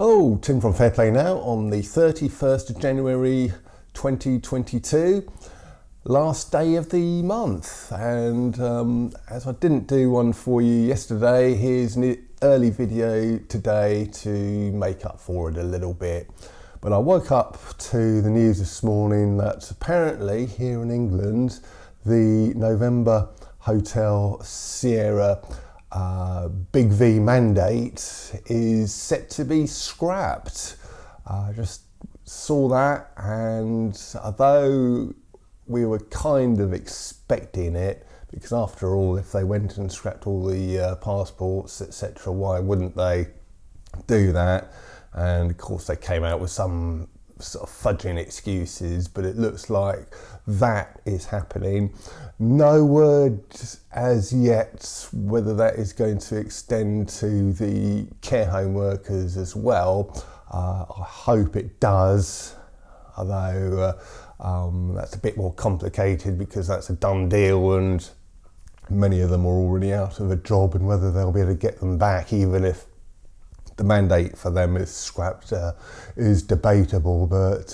Hello, Tim from Fair Play Now on the 31st of January 2022, last day of the month. And as I didn't do one for you yesterday, here's an early video today to make up for it a little bit. But I woke up to the news this morning that apparently here in England, the November Hotel Sierra Big V mandate is set to be scrapped. I just saw that, and although we were kind of expecting it, because after all, if they went and scrapped all the passports, etc., why wouldn't they do that? And of course they came out with some sort of fudging excuses, but it looks like that is happening. No word as yet whether that is going to extend to the care home workers as well. I hope it does, although that's a bit more complicated because that's a done deal and many of them are already out of a job, and whether they'll be able to get them back even if the mandate for them is scrapped is debatable, but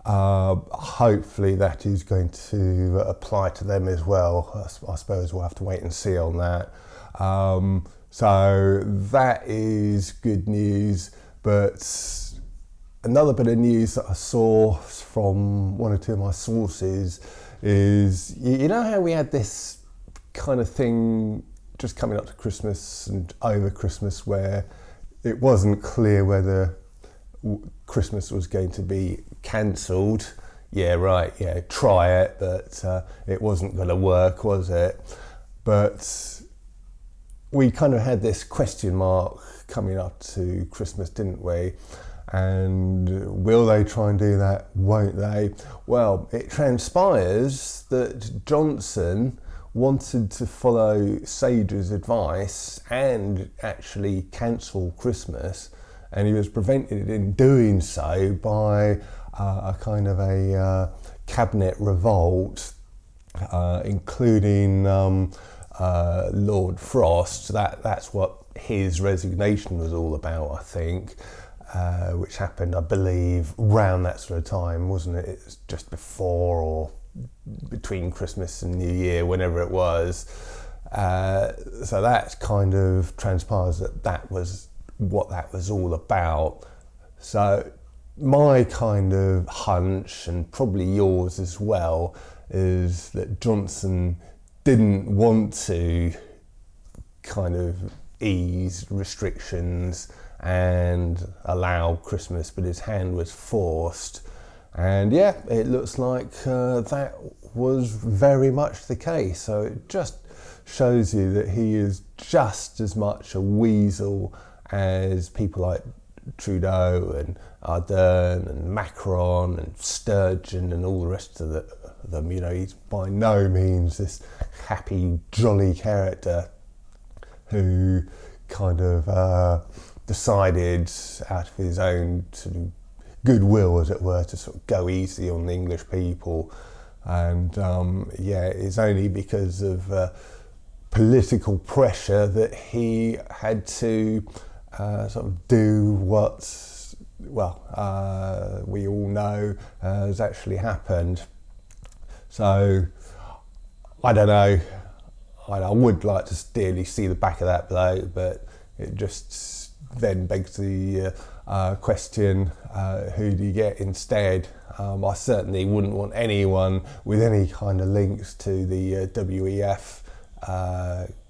hopefully that is going to apply to them as well. I suppose we'll have to wait and see on that. So that is good news, but another bit of news that I saw from one or two of my sources is, you know how we had this kind of thing just coming up to Christmas and over Christmas where it wasn't clear whether Christmas was going to be cancelled. Yeah, right, yeah, try it, but it wasn't going to work, was it? But we kind of had this question mark coming up to Christmas, didn't we? And will they try and do that? Won't they? Well, it transpires that Johnson wanted to follow Sage's advice and actually cancel Christmas, and he was prevented in doing so by a kind of a cabinet revolt, including Lord Frost. That's what his resignation was all about, I think, which happened, I believe, around that sort of time, wasn't it? It was just before or between Christmas and New Year, whenever it was. So that kind of transpires that was what that was all about. So my kind of hunch, and probably yours as well, is that Johnson didn't want to kind of ease restrictions and allow Christmas, but his hand was forced. And yeah, it looks like that was very much the case. So it just shows you that he is just as much a weasel as people like Trudeau and Ardern and Macron and Sturgeon and all the rest of them. You know, he's by no means this happy, jolly character who kind of decided out of his own sort of goodwill, as it were, to sort of go easy on the English people. And yeah, it's only because of political pressure that he had to sort of do what, well, we all know has actually happened. So I don't know, I would like to dearly see the back of that bloke, but it just then begs the question, who do you get instead? I certainly wouldn't want anyone with any kind of links to the WEF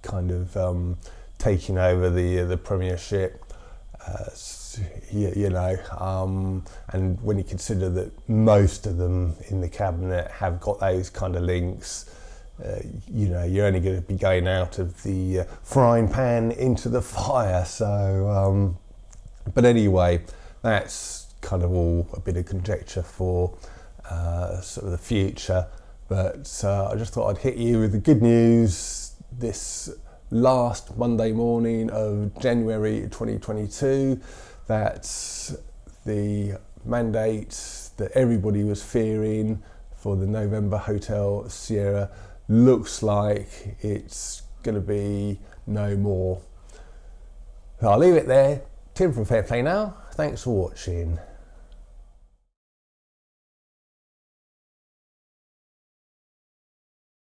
kind of taking over the Premiership, you know, and when you consider that most of them in the cabinet have got those kind of links, you know, you're only going to be going out of the frying pan into the fire. So but anyway, that's kind of all a bit of conjecture for sort of the future. But I just thought I'd hit you with the good news this last Monday morning of January 2022, that the mandate that everybody was fearing for the November Hotel Sierra looks like it's going to be no more. So I'll leave it there. Tim from Fair Play Now, Thanks for watching.